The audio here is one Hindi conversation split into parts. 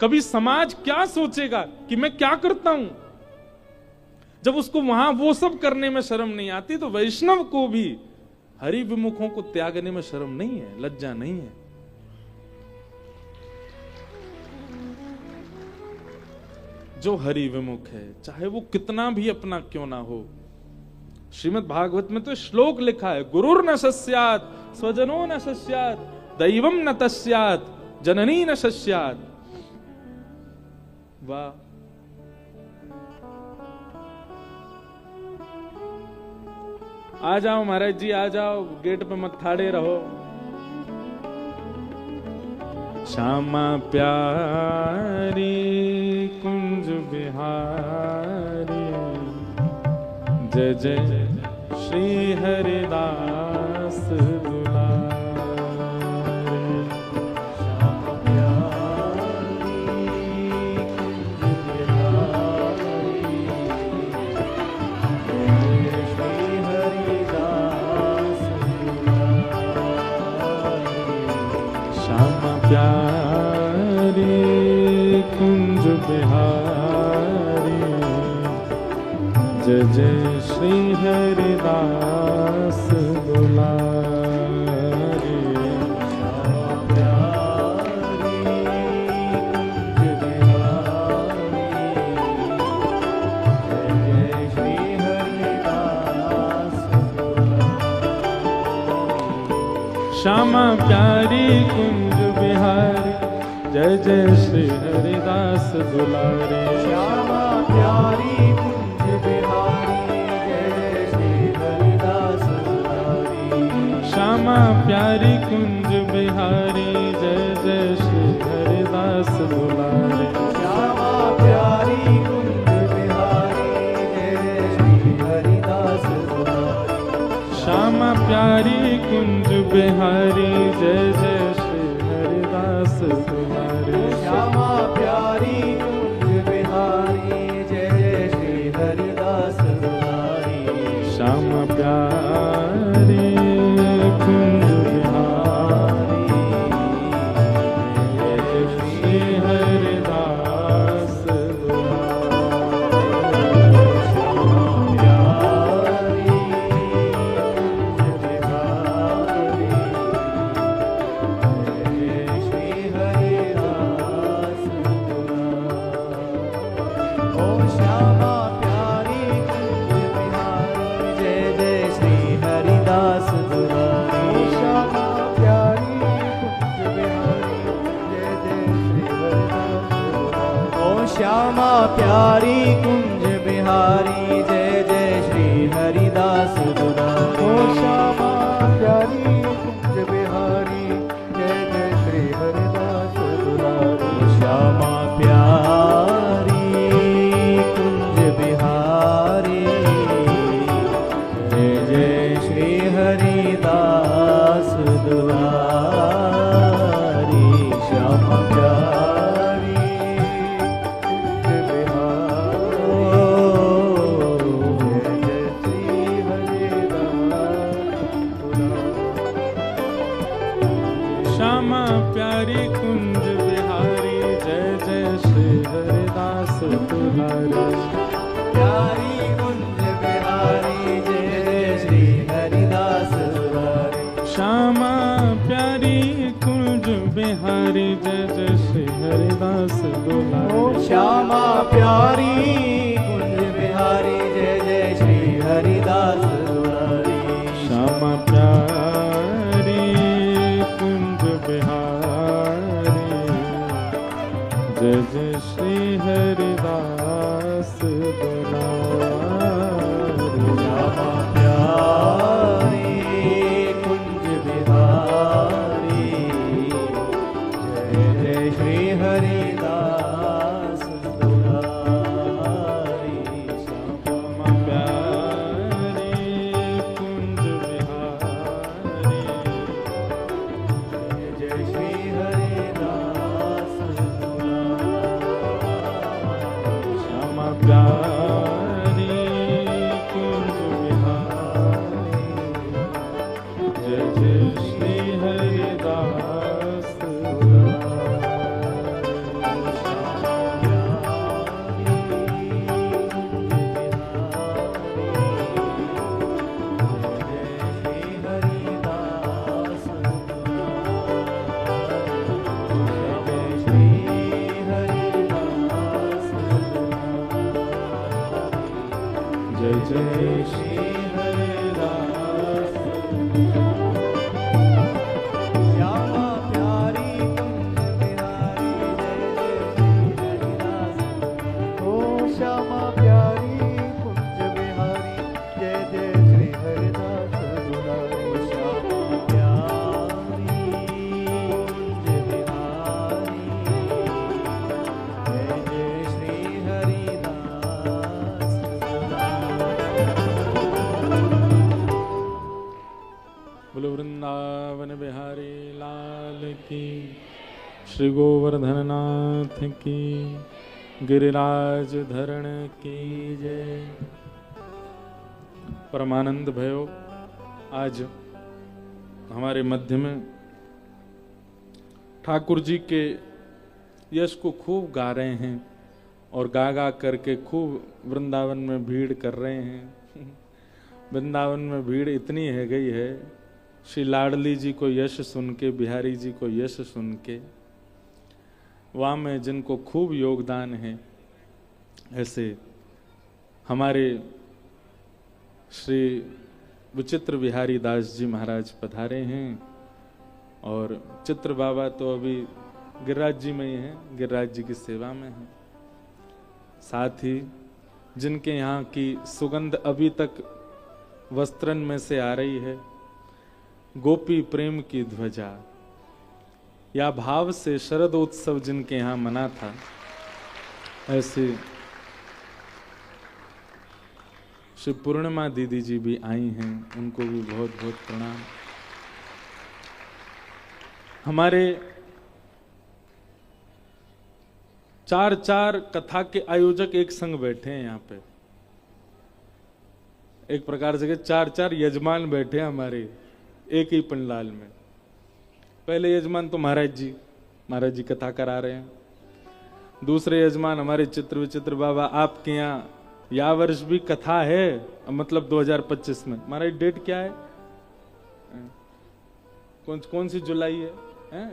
कभी समाज क्या सोचेगा कि मैं क्या करता हूं। जब उसको वहां वो सब करने में शर्म नहीं आती, तो वैष्णव को भी हरि विमुखों को त्यागने में शर्म नहीं है, लज्जा नहीं है। जो हरि विमुख है, चाहे वो कितना भी अपना क्यों ना हो। श्रीमद् भागवत में तो श्लोक लिखा है, गुरुर न सस्यात् स्वजनो न सस्यात् दैवम न तस्यात् जननी न सस्यात्। वाह, आ जाओ महाराज जी, आ जाओ, गेट पे मत खड़े रहो। श्यामा प्यारी कुंज बिहारी, जय जय श्री हरिदास दुलारे। श्यामा प्यारी कुंज बिहारी, जय श्री हरिदास दुलारे। श्यामा प्यारी कुंज बिहारी, जय जय श्री हरिदास दुलारे। श्यामा प्यारी कुंज बिहारी, जय जय श्री हरिदास दुलारे। श्यामा प्यारी कुंज बिहारी, जय जय श्री हरिदास दुलारे। श्यामा प्यारी कुंज बिहारी, जय जय श्री हरिदास दुलारे। श्यामा प्यारी कुंज बिहारी, जय जय श्री हरिदास दुलारे। श्यामा प्यारी कुंज बिहारी, जय जय श्री हरिदास दुलारे। श्यामा प्यारी कुंज बिहारी, जय जय श्री हरिदास दुलारे। श्यामा प्यारी कुंज बिहारी, जय जय श्री हरिदास दुलारे। श्यामा प्यारी कुंज बिहारी, जय जय श्री हरिदास श्यामा प्यारी कुंज बिहारी, जय जय श्री हरिदास दुलारे। ओ श्यामा प्यारी कुंज बिहारी, जय जय श्री हरिदास दुलारे। श्यामा प्यारी कुंज बिहारी, जय जय श्री हरिदास दुलारी। श्यामा प्यारी श्यामा प्यारी कुंज बिहारी, जय जय श्री हरिदास दुलारे। प्यारी कुंज बिहारी, जय जय श्री हरिदास दुलारे। श्यामा प्यारी कुंज बिहारी, जय जय श्री हरिदास दुलारे। श्यामा प्यारी कुंज बिहारी, जय जय श्री हरिदास दुलारे। श्यामा प्यारी कुंज बिहारी, जय जय श्री हरिदास दुलारे। श्यामा प्यारी कुंज बिहारी, जय जय श्री हरिदास दुलारे। श्यामा प्यारी कुंज बिहारी, जय श्री हरिदास दुलारे। श्यामा प्यारी कुंज बिहारी, जय जय श्री हरिदास दुलारे। श्री गोवर्धननाथ की, गिरिराज धरण की जय। परमानंद भयो आज हमारे मध्य में ठाकुर जी के यश को खूब गा रहे हैं और गा गा करके खूब वृंदावन में भीड़ कर रहे हैं। वृंदावन में भीड़ इतनी है गई है, श्री लाडली जी को यश सुन के, बिहारी जी को यश सुन के, वहाँ में जिनको खूब योगदान है, ऐसे हमारे श्री विचित्र बिहारी दास जी महाराज पधारे हैं। और चित्र बाबा तो अभी गिरिराज जी में ही हैं, गिरिराज जी की सेवा में हैं। साथ ही जिनके यहाँ की सुगंध अभी तक वस्त्रन में से आ रही है, गोपी प्रेम की ध्वजा, या भाव से शरदोत्सव जिनके यहाँ मना था, ऐसे श्री पूर्णिमा दीदी जी भी आई हैं, उनको भी बहुत बहुत प्रणाम। हमारे चार कथा के आयोजक एक संग बैठे हैं यहाँ पे, एक प्रकार से चार यजमान बैठे हैं हमारे एक ही पंडाल में। पहले यजमान तो महाराज जी कथा करा रहे हैं। दूसरे यजमान हमारे चित्र विचित्र बाबा, आपके यहाँ या वर्ष भी कथा है, मतलब 2025 में। महाराज डेट क्या है? कौन सी जुलाई है?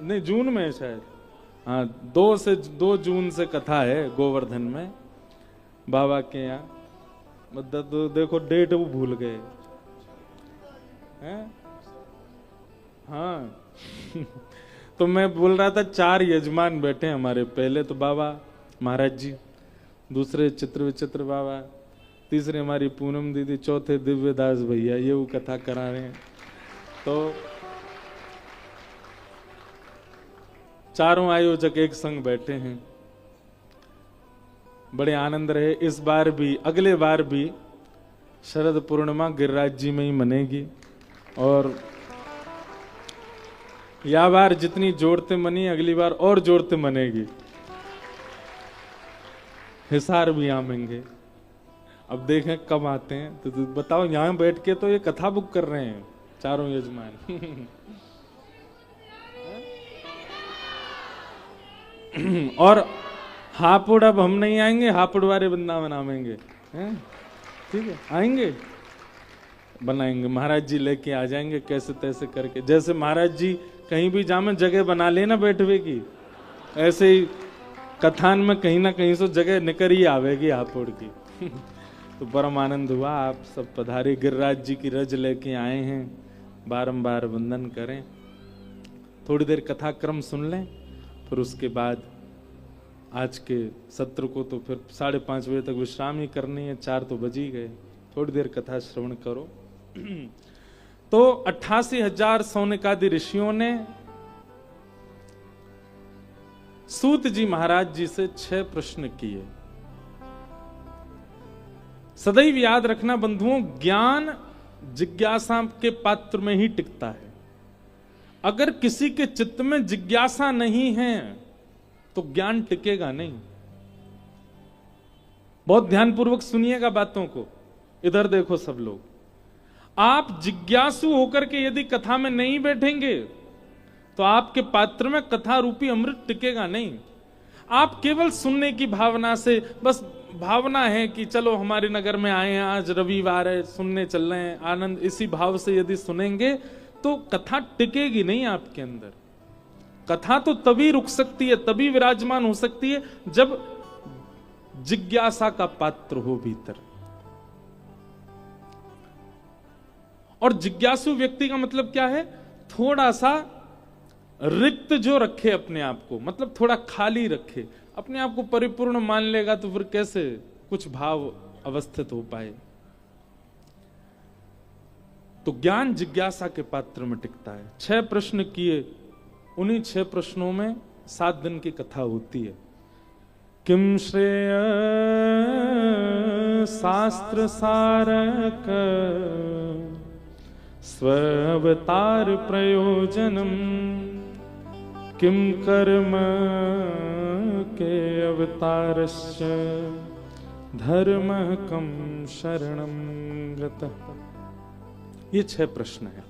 नहीं, जून में है शायद। हाँ, 2 जून से कथा है गोवर्धन में बाबा के यहाँ। मतलब तो देखो डेट वो भूल गए हैं। हाँ तो मैं बोल रहा था 4 यजमान बैठे हैं हमारे। पहले तो बाबा महाराज जी, दूसरे चित्र विचित्र बाबा, तीसरे हमारी पूनम दीदी, चौथे दिव्यदास भैया, ये वो कथा करा रहे हैं। तो चारों आयोजक एक संग बैठे हैं। बड़े आनंद रहे। इस बार भी, अगले बार भी शरद पूर्णिमा गिरिराज जी में ही मनेगी। और या बार जितनी जोड़ते मनी, अगली बार और जोड़ते मनेगी। हिसार भी आमेंगे। अब देखें कब आते हैं। तो बताओ, यहां बैठ के तो ये कथा बुक कर रहे हैं चारों यजमान। और हापुड़ अब हम नहीं आएंगे, हापुड़ वाले वृंदावन आवेंगे। ठीक है, आएंगे, बनाएंगे। महाराज जी लेके आ जाएंगे कैसे तैसे करके। जैसे महाराज जी कहीं भी जामे जगह बना लेना बैठवे की, ऐसे ही कथान में कहीं ना कहीं से जगह निकल ही आवेगी हापुड़ की। तो परम आनंद हुआ, आप सब पधारे। गिरिराज जी की रज लेके आए हैं, बारंबार वंदन करें। थोड़ी देर कथा क्रम सुन लें, फिर उसके बाद आज के सत्र को तो फिर 5:30 बजे तक विश्राम ही करनी है। 4 तो बज ही गए। थोड़ी देर कथा श्रवण करो। तो 88,000 सौनकादि ऋषियों ने सूत जी महाराज जी से 6 प्रश्न किए। सदैव याद रखना बंधुओं, ज्ञान जिज्ञासा के पात्र में ही टिकता है। अगर किसी के चित्त में जिज्ञासा नहीं है तो ज्ञान टिकेगा नहीं। बहुत ध्यानपूर्वक सुनिएगा बातों को। इधर देखो सब लोग, आप जिज्ञासु होकर के यदि कथा में नहीं बैठेंगे तो आपके पात्र में कथा रूपी अमृत टिकेगा नहीं। आप केवल सुनने की भावना से, बस भावना है कि चलो हमारे नगर में आए हैं, आज रविवार है, सुनने चल रहे हैं, आनंद, इसी भाव से यदि सुनेंगे तो कथा टिकेगी नहीं आपके अंदर। कथा तो तभी रुक सकती है, तभी विराजमान हो सकती है जब जिज्ञासा का पात्र हो भीतर। और जिज्ञासु व्यक्ति का मतलब क्या है? थोड़ा सा रिक्त जो रखे अपने आप को, मतलब थोड़ा खाली रखे अपने आप को। परिपूर्ण मान लेगा तो फिर कैसे कुछ भाव अवस्थित हो पाए। तो ज्ञान जिज्ञासा के पात्र में टिकता है। 6 प्रश्न किए, उन्हीं 6 प्रश्नों में 7 दिन की कथा होती है। किम श्रेय शास्त्र सारक स्व अवतार प्रयोजनम, किम कर्म के अवतारश्च धर्म कम शरणम गतः। ये 6 प्रश्न है।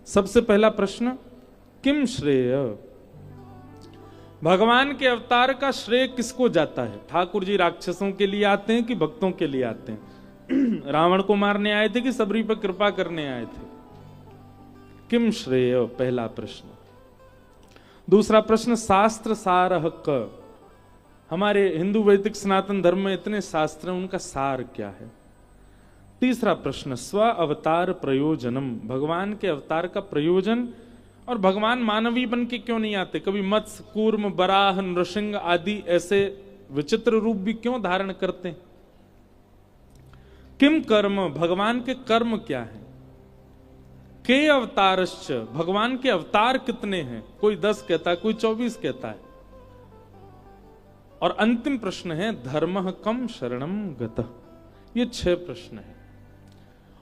सबसे पहला प्रश्न, किम श्रेय, भगवान के अवतार का श्रेय किसको जाता है? ठाकुर जी राक्षसों के लिए आते हैं कि भक्तों के लिए आते हैं? रावण को मारने आए थे कि सबरी पर कृपा करने आए थे? किम श्रेय, पहला प्रश्न। दूसरा प्रश्न, शास्त्र सारः क, हमारे हिंदू वैदिक सनातन धर्म में इतने शास्त्र हैं, उनका सार क्या है? तीसरा प्रश्न, स्व अवतार प्रयोजनम, भगवान के अवतार का प्रयोजन, और भगवान मानवीय बन के क्यों नहीं आते? कभी मत्स्य, कूर्म, बराह, नृसिंह आदि ऐसे विचित्र रूप भी क्यों धारण करते हैं? किम कर्म, भगवान के कर्म क्या है? के अवतारश्च, भगवान के अवतार कितने हैं? कोई 10 कहता है, कोई 24 कहता है। और अंतिम प्रश्न है, धर्मः कम शरणम गतः। ये 6 प्रश्न है,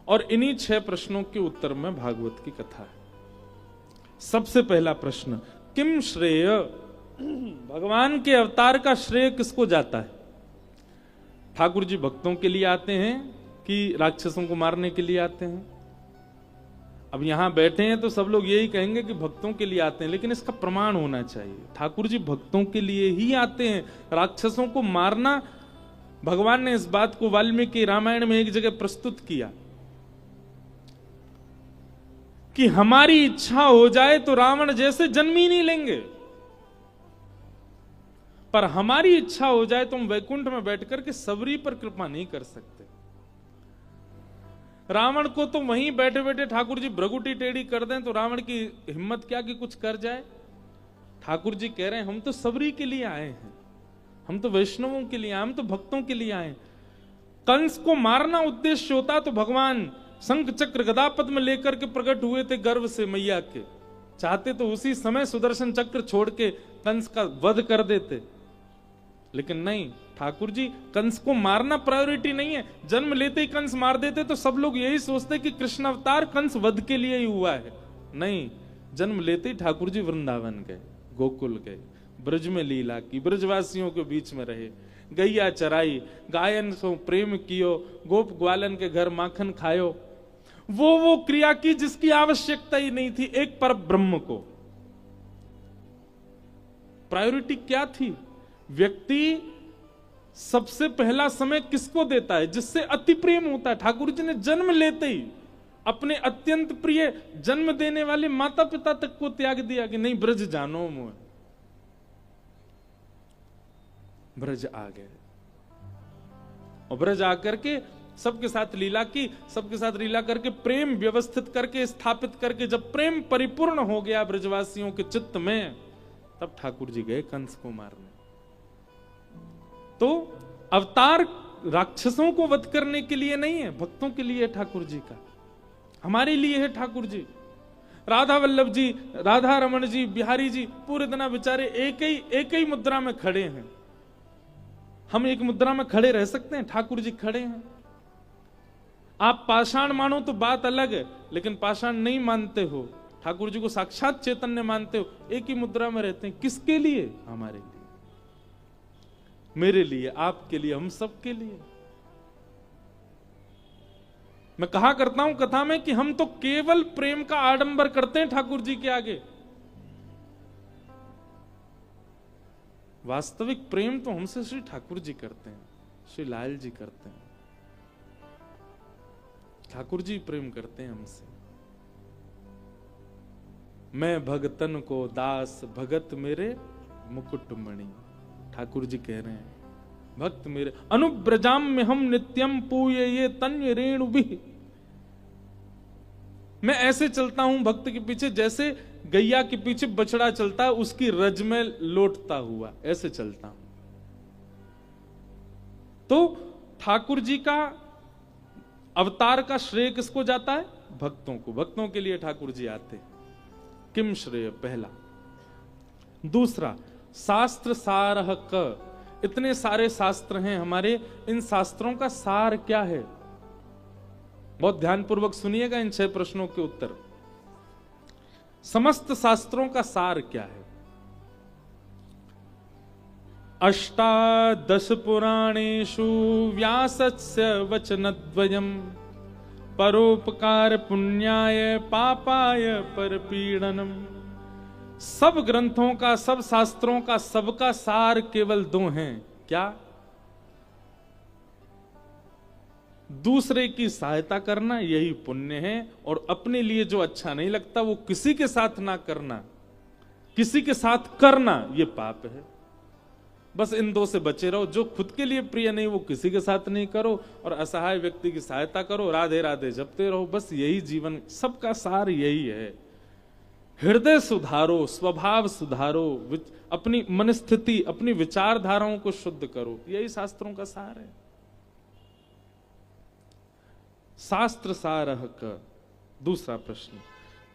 और इन्हीं 6 प्रश्नों के उत्तर में भागवत की कथा है। सबसे पहला प्रश्न, किम श्रेय, भगवान के अवतार का श्रेय किसको जाता है? ठाकुर जी भक्तों के लिए आते हैं कि राक्षसों को मारने के लिए आते हैं? अब यहां बैठे हैं तो सब लोग यही कहेंगे कि भक्तों के लिए आते हैं, लेकिन इसका प्रमाण होना चाहिए। ठाकुर जी भक्तों के लिए ही आते हैं। राक्षसों को मारना, भगवान ने इस बात को वाल्मीकि रामायण में एक जगह प्रस्तुत किया कि हमारी इच्छा हो जाए तो रावण जैसे जन्म ही नहीं लेंगे, पर हमारी इच्छा हो जाए तो हम वैकुंठ में बैठकर के सबरी पर कृपा नहीं कर सकते। रावण को तो वहीं बैठे बैठे ठाकुर जी भ्रगुटी टेढ़ी कर दें तो रावण की हिम्मत क्या कि कुछ कर जाए? ठाकुर जी कह रहे हैं हम तो सबरी के लिए आए हैं, हम तो वैष्णवों के लिए आए, हम तो भक्तों के लिए आए। कंस को मारना उद्देश्य होता तो भगवान शंख चक्र गदा पद्म लेकर के प्रकट हुए थे गर्भ से मैया के, चाहते तो उसी समय सुदर्शन चक्र छोड़ के कंस का वध कर देते, लेकिन नहीं, ठाकुर जी कंस को मारना प्रायोरिटी नहीं है। जन्म लेते ही कंस मार देते तो सब लोग यही सोचते कि कृष्ण अवतार कंस वध के लिए ही हुआ है। नहीं, जन्म लेते ही ठाकुर जी वृंदावन गए, गोकुल गए, ब्रज में लीला की, ब्रजवासियों के बीच में रहे, गैया चराई, गायन सो प्रेम कियो, गोप ग्वालन के घर माखन खायो, वो क्रिया की जिसकी आवश्यकता ही नहीं थी एक पर ब्रह्म को। प्रायोरिटी क्या थी? व्यक्ति सबसे पहला समय किसको देता है? जिससे अति प्रेम होता है। ठाकुर जी ने जन्म लेते ही अपने अत्यंत प्रिय जन्म देने वाले माता पिता तक को त्याग दिया कि नहीं, ब्रज जानो मुझे। ब्रज आ गए और ब्रज आकर के सबके साथ लीला की, सबके साथ लीला करके प्रेम व्यवस्थित करके स्थापित करके जब प्रेम परिपूर्ण हो गया ब्रजवासियों के चित्त में, तब ठाकुर जी गए कंस को मारने। तो अवतार राक्षसों को वध करने के लिए नहीं है, भक्तों के लिए ठाकुर जी का, हमारे लिए है ठाकुर जी। राधा वल्लभ जी, राधा रमन जी, बिहारी जी पूरे दिन बेचारे एक ही मुद्रा में खड़े हैं। हम एक मुद्रा में खड़े रह सकते हैं? ठाकुर जी खड़े हैं। आप पाषाण मानो तो बात अलग है, लेकिन पाषाण नहीं मानते हो, ठाकुर जी को साक्षात चैतन्य मानते हो, एक ही मुद्रा में रहते हैं। किसके लिए? हमारे लिए, मेरे लिए, आपके लिए, हम सबके लिए। मैं कहा करता हूं कथा में कि हम तो केवल प्रेम का आडंबर करते हैं ठाकुर जी के आगे। वास्तविक प्रेम तो हमसे श्री ठाकुर जी करते हैं, श्री लाल जी करते हैं, ठाकुर जी प्रेम करते हैं हमसे। मैं भगतन को दास भगत मेरे मुकुटमणि, ठाकुर जी कह रहे हैं भक्त मेरे अनुब्रजाम में हम नित्यम पूये ये तन्य रेणु भी। मैं ऐसे चलता हूं भक्त के पीछे जैसे गैया के पीछे बछड़ा चलता है, उसकी रज में लौटता हुआ, ऐसे चलता हूं। तो ठाकुर जी का अवतार का श्रेय किसको जाता है? भक्तों को। भक्तों के लिए ठाकुर जी आते हैं। किम श्रेय, पहला। दूसरा, शास्त्र सारः क, इतने सारे शास्त्र हैं हमारे, इन शास्त्रों का सार क्या है? बहुत ध्यानपूर्वक सुनिएगा इन 6 प्रश्नों के उत्तर। समस्त शास्त्रों का सार क्या है? अष्टादश पुराणेषु व्यासस्य वचनद्वयम् परोपकार पुण्याय पापाय परपीडनम। सब ग्रंथों का, सब शास्त्रों का, सबका सार केवल दो हैं। क्या? दूसरे की सहायता करना, यही पुण्य है, और अपने लिए जो अच्छा नहीं लगता वो किसी के साथ ना करना, किसी के साथ करना, ये पाप है। बस इन दो से बचे रहो। जो खुद के लिए प्रिय नहीं वो किसी के साथ नहीं करो, और असहाय व्यक्ति की सहायता करो, राधे राधे जपते रहो। बस यही जीवन, सबका सार यही है। हृदय सुधारो, स्वभाव सुधारो, अपनी मनस्थिति, अपनी विचारधाराओं को शुद्ध करो, यही शास्त्रों का सार है। शास्त्र सारः क। दूसरा प्रश्न।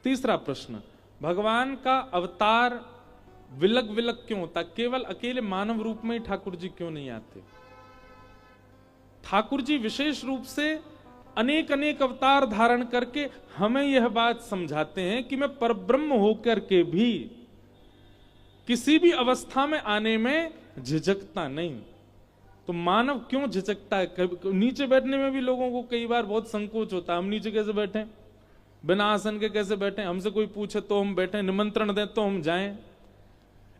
तीसरा प्रश्न, भगवान का अवतार विलग विलग क्यों होता? केवल अकेले मानव रूप में ही ठाकुर जी क्यों नहीं आते? ठाकुर जी विशेष रूप से अनेक अनेक अवतार धारण करके हमें यह बात समझाते हैं कि मैं परब्रह्म होकर के भी किसी भी अवस्था में आने में झिझकता नहीं। तो मानव क्यों झिझकता है? नीचे बैठने में भी लोगों को कई बार बहुत संकोच होता है। हम नीचे कैसे बैठे, बिना आसन के कैसे बैठे? हमसे कोई पूछे तो हम बैठे, निमंत्रण दें तो हम जाएं।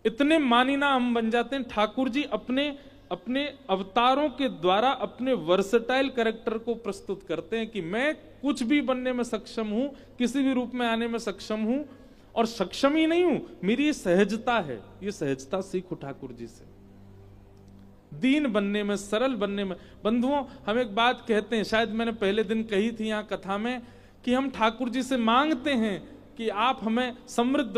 इतने मानिना हम बन जाते हैं। ठाकुर जी अपने अपने अवतारों के द्वारा अपने वर्सेटाइल कैरेक्टर को प्रस्तुत करते हैं कि मैं कुछ भी बनने में सक्षम हूं, किसी भी रूप में आने में सक्षम हूं, और सक्षम ही नहीं हूं, मेरी ये सहजता है। ये सहजता सीखो ठाकुर जी से, दीन बनने में, सरल बनने में। बंधुओं, हम एक बात कहते हैं, शायद मैंने पहले दिन कही थी यहां कथा में, कि हम ठाकुर जी से मांगते हैं कि आप हमें समृद्ध